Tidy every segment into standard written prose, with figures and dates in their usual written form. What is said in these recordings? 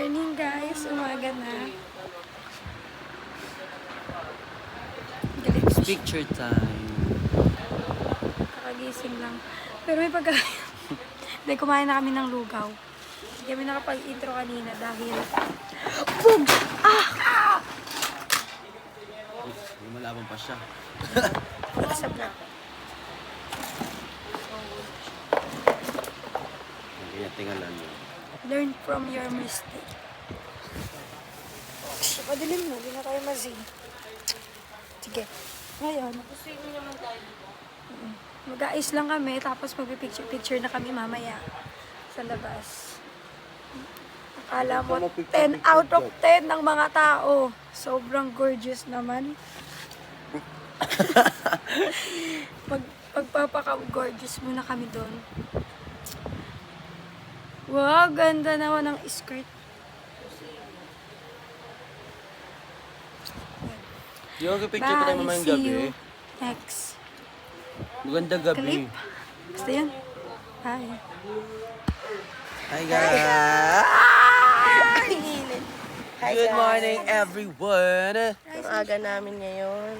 morning guys, umaga na. Galit siya. Picture time. Kakagising lang. Pero may Dahil kumain na kami ng lugaw. Hindi kami nakapag-intro kanina dahil... Boom! Ah! May malabang pa siya. Sa vlog. Kaya tingalan mo. Learn from your mistake. Padilim na, hindi na tayo mazing. Sige. Ngayon, mag-aayos lang kami, tapos mag-picture na kami mamaya sa labas. Akala mo, 10 out of 10 ng mga tao. Sobrang gorgeous naman. Pagpapaka-gorgeous muna kami doon. Wow, ganda naman ng skirt. Yung picture pa tayo mamayang gabi. See you next. Magandang gabi. Clip. Basta yun. Hi. Hi guys! Good morning everyone! Ang aga namin ngayon.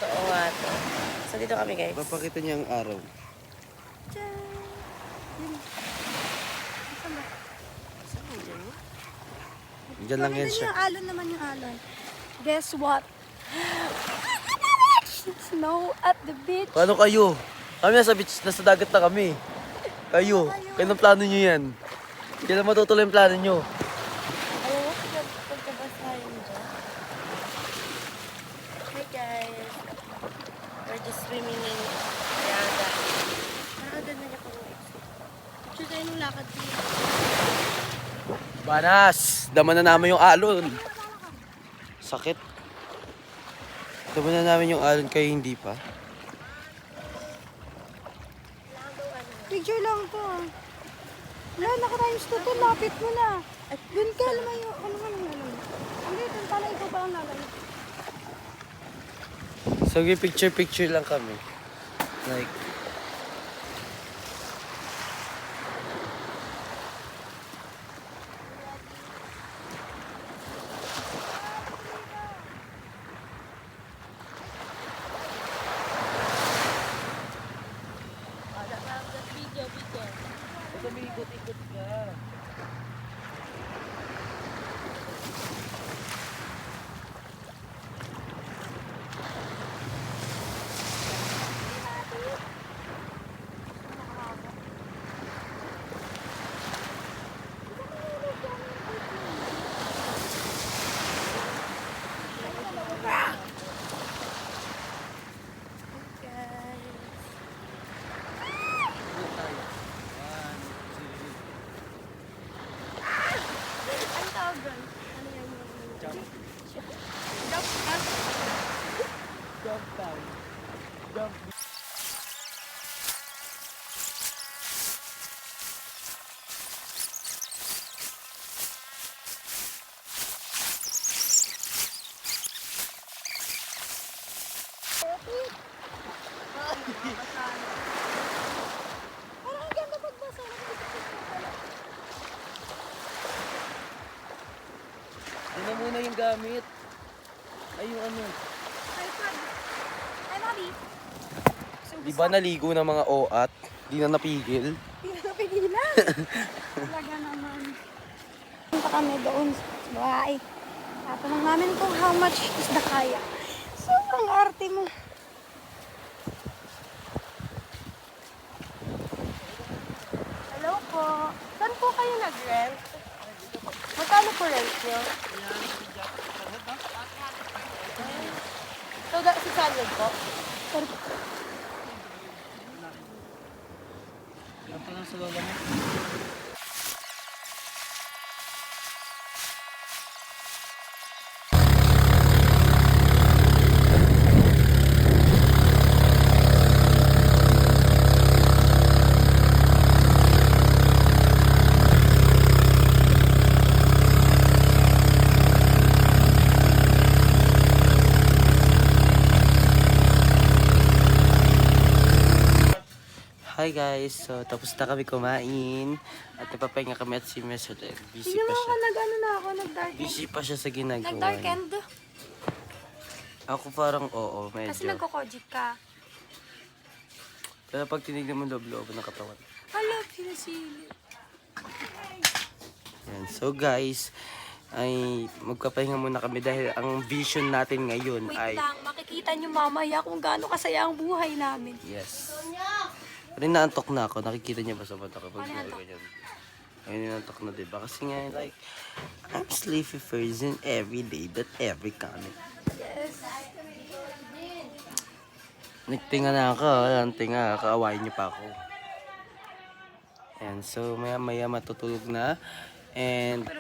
Totoo nga to. So dito kami guys. Papakita niya ang araw. Diyan lang yan siya. Yung alon naman yung alon. Guess what? Snow at the beach. Paano kayo? Kami nasa beach, nasa dagat na kami. Kayo, kailan plano nyo yan? Kailan matutuloy yung plano nyo? Alam mo, pagkabasahin dyan. Hi guys. We're just swimming in Ayaga. Ayaga na niya pang exit. Picture tayo nung lakad dito. Banas! Dama na namin yung alon. Sakit. Dama na namin yung alon kayo hindi pa. Picture lang to. Wala, nakatayos to. Lapit mo na. Dun ka, lumayo. Ano ka nang lalayo? Hindi, dun pala ikaw ba ang lalayo? So, picture lang kami. Like, ikot-ikot ka. Ang tawag doon? Ano yan? Jump time. Jump. Parang ang ganda pagbasa. Yan na muna yung gamit. Ay, yung ano. iPad. Ay, Mami. Di ba naligo ng mga oat? Di na napigil. Hindi na napigilan. Talaga naman. Punta kami doon sa bahay. Tatanong namin kung how much is the kaya. Sobrang arte mo. Hello po. Saan po kayo nag-rent? Magkano po rent nyo? So, si Salad po? Ito lang sa lola mo. Hi guys, so tapos na kami kumain at napapahinga kami at si Messenger. Busy Tingnan pa mo siya. ako, nag-ano na ako, nag-darkened. Busy pa siya sa ginagawa. Nag-darkened? Ako parang oo, medyo. Kasi nagkokojik ka. Pero pag tinignan mo loob-loob ng katawan. Hala, sinisili. Yan. So guys, ay magpapahinga muna kami dahil ang vision natin ngayon Wait ay... lang, makikita nyo mamaya kung gaano kasaya ang buhay namin. Yes. Pero naantok na ako. Nakikita niya ba sa mata ko? Pag Ano naantok? ganyan. Ayun, naantok na diba? Kasi nga, like, I'm sleepy person every day, but every comment. Yes. Nagtinga na ako. Ang tinga, kaawain niyo pa ako. And so, maya-maya matutulog na. And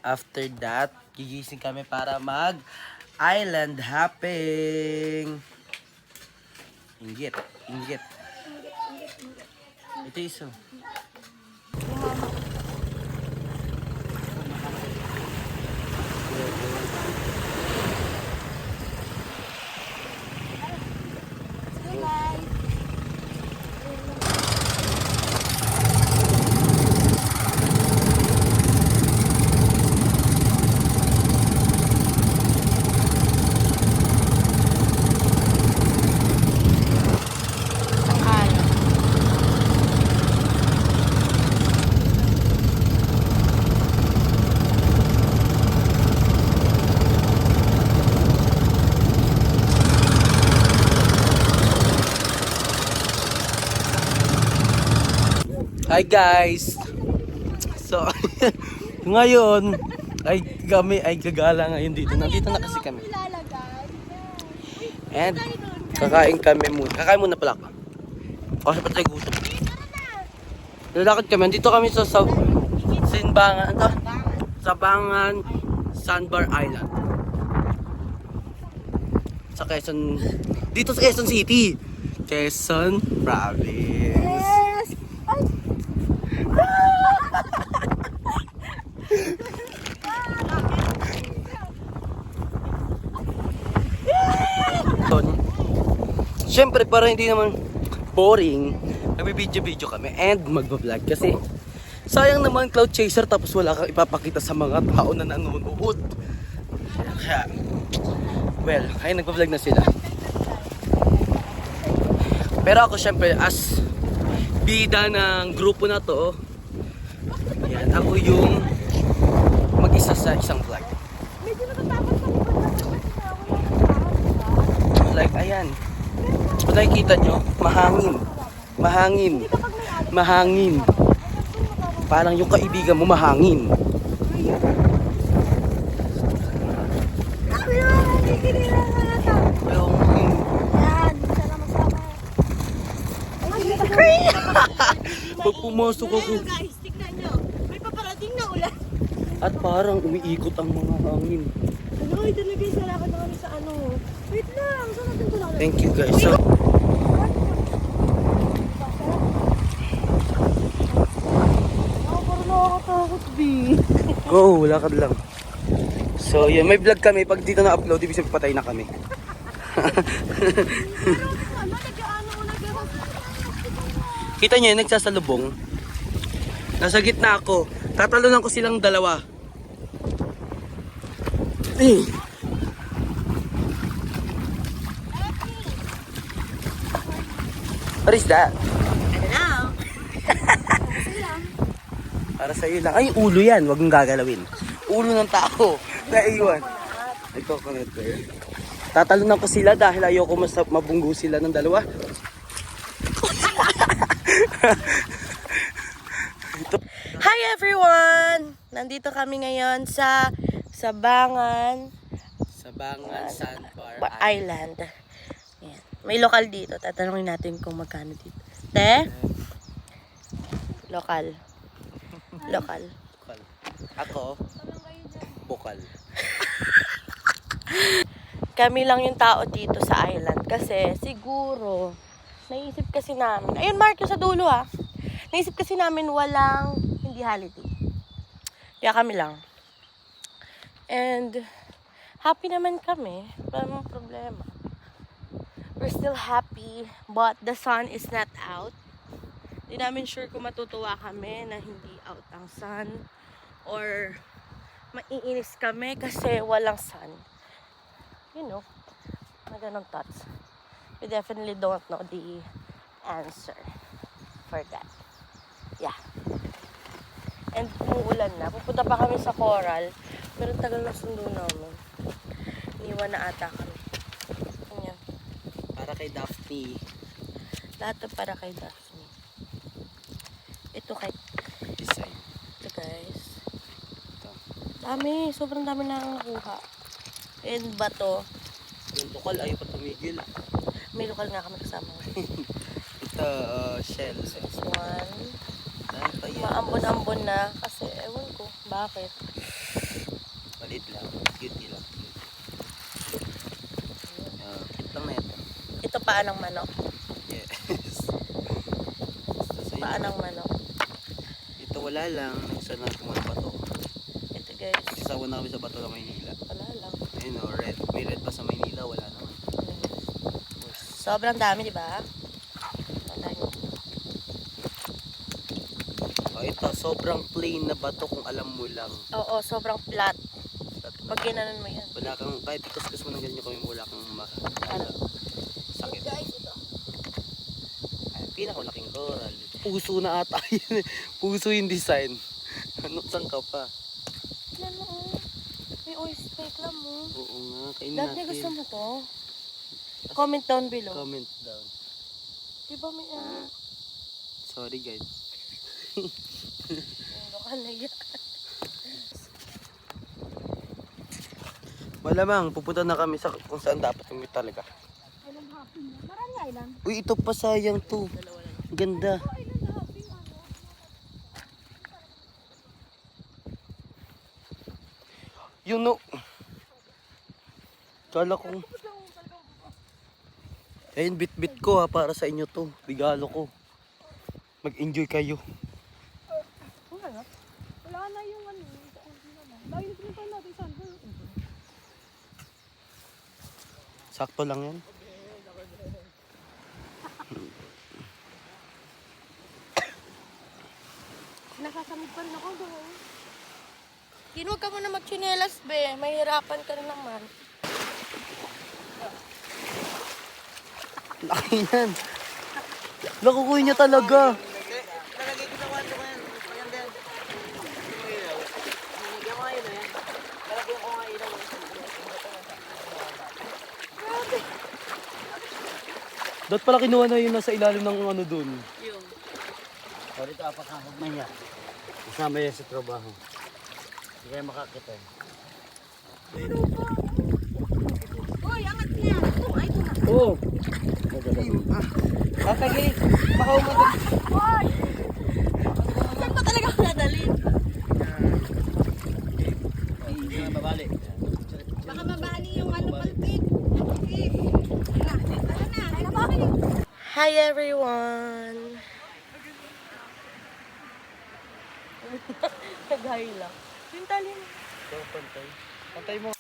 after that, gigising kami para mag-island hopping. Inggit. Ito isa. Hi guys! So, ngayon ay kami ay gagala ngayon dito. Nandito na kasi kami. And kakain kami muna. Kakain muna pala ako. Kasi patay gutom. Lalakad kami. Nandito kami sa Sinbangan. Ito? Sabangan Sandbar Island. Sa Quezon. Dito sa Quezon City. Quezon Province. Yes! Ay! Siyempre, para hindi naman boring, nagbibideo-video kami and magbablog kasi sayang naman cloud chaser tapos wala kang ipapakita sa mga tao na nanonood. Kaya, well, ay nagbablog na sila. Pero ako siyempre, as bida ng grupo na to, yan, ako yung mag-isa sa isang vlog. Medyo natatakot kami pag Like, ayan. Kung nakikita nyo, mahangin. Parang yung kaibigan mo mahangin. Sabi naman, nakikinig na halata. Pero, Yan, sana masama. pag pumasok ako, Ayun guys, tignan nyo. May paparating na ulan. at parang umiikot ang mga hangin. Ano, ito na guys, nalakad na kami sa ano. Wait lang, saan natin ito nakalaman? Thank you guys. So, Parang nakakatakot, B. go, lakad lang. So, yun, may vlog kami. Pag dito na-upload, ibig sabihin patay na kami. Kita nyo yun, nagsasalubong. Nasa gitna ako. Tatalunan ko silang dalawa. What is that? Para sa'yo lang. Ay, ulo yan. Huwag mong gagalawin. Ulo ng tao. Naiwan. Ay, coconut bear. Tatalunan ko sila dahil ayoko mabunggo sila ng dalawa. Hi everyone! Nandito kami ngayon sa Sabangan Sabangan Sandbar Island. Ayan. May lokal dito. Tatanungin natin kung magkano dito. Te? Lokal. Ako, bukal. Kami lang yung tao dito sa island kasi siguro naisip kasi namin. Ayun Mark, yung sa dulo ha. Naisip kasi namin walang hindi holiday. Kaya kami lang. And happy naman kami. Walang problema. We're still happy, but the sun is not out. Di namin sure kung matutuwa kami na hindi out ang sun or maiinis kami kasi walang sun. You know, mga ganong thoughts. We definitely don't know the answer for that. Yeah. And umuulan na. Pupunta pa kami sa Coral. Pero tagal na sundo namin. Iniwan na ata kami. Ayan. Para kay Daphne. Lahat to para kay Daphne. Ito kay... Design. Ito guys. Ito. Dami. Sobrang dami na ang nakuha. And bato. Yung tukal, ayaw pa tumigil. May lokal nga kami kasama. Ito, shell. This one. Dahil pa yan. Maambon-ambon na. Kasi ewan ko. Bakit? Palit lang. Cute lang. Cute lang na ito. Ito paan ng manok. Yes. Paan ng manok. Ito wala lang. Isa na tumula bato. Ito guys. Isasawa na kami sa bato ng Maynila. Wala lang. Ayun o, red. May red pa sa Maynila. Wala naman. Sobrang dami, di ba? Tandaan nyo. Ito, sobrang plain na bato kung alam mo lang. Oo, sobrang flat. Pag ginanon mo yan. Wala kang, kahit ikuskus mo ng ganyan kami, wala kang sakit. Guys, ito. Ay, pinakamalaking coral. Puso na ata yun. Puso yung design. Ano, saan ka pa? Yan mo, oh. May oyster lang mo. Oo nga, kainin Dati natin. gusto mo to? Comment down below. Comment down. Diba may Sorry guys. lokal na yan. Malamang, pupunta na kami sa kung saan dapat kami talaga. Island hopping. Marami island. Uy, ito pa sayang to. Ganda. Yung no. Kala ko. Ayun, bit-bit ko ha, para sa inyo to. Regalo ko. Mag-enjoy kayo. Wala na yung ano. Dahil pinunta natin saan. Sakto lang yan. Nakasamid pa rin ako doon. Kinuha ka muna magchinelas, be. Mahirapan ka na naman. Laki yan. Nakukuha niya talaga. Dapat pala kinuha na yun nasa ilalim ng ano dun. Yung. O dito apakahog na niya. Kasama yan sa trabaho. Hindi kayo makakita. Uy, angat niya. Ay, ito na. Oo. Kakagay. Baka umagot. Uy! Saan pa talaga ako nadalhin? Hindi nga mabali. Baka mabali yung ano palpit. Tara na, bali. Hi everyone! Nag-hi lang. Yung tali mo. Pantay. Pantay mo.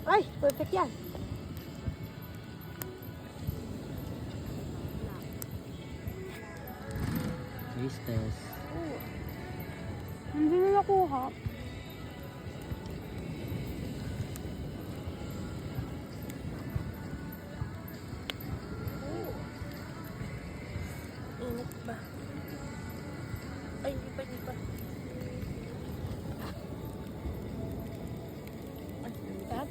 Ay, perfect yan. business. Hindi na nakuha. Init ba? Ay, hindi pa, hindi pa. Tap?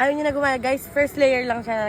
Ayaw niya na gumaya, guys. First layer lang siya.